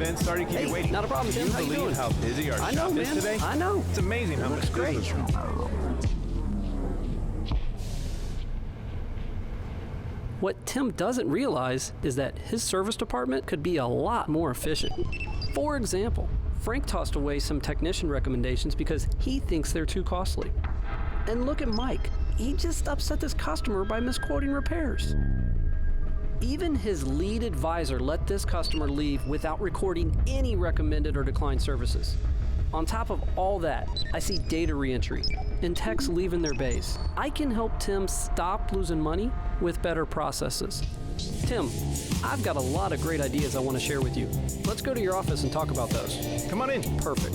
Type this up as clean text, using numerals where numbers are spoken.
Ben, sorry to keep you waiting. Not a problem, Tim. Can How you you believe doing? how busy our I know, shop man. is today? I know. It's amazing how much great. business. What Tim doesn't realize is that his service department could be a lot more efficient. For example, Frank tossed away some technician recommendations because he thinks they're too costly. And look at Mike. He just upset this customer by misquoting repairs. Even his lead advisor let this customer leave without recording any recommended or declined services. On top of all that, I see data reentry and techs leaving their base. I can help Tim stop losing money with better processes. Tim, I've got a lot of great ideas I want to share with you. Let's go to your office and talk about those. Come on in. Perfect.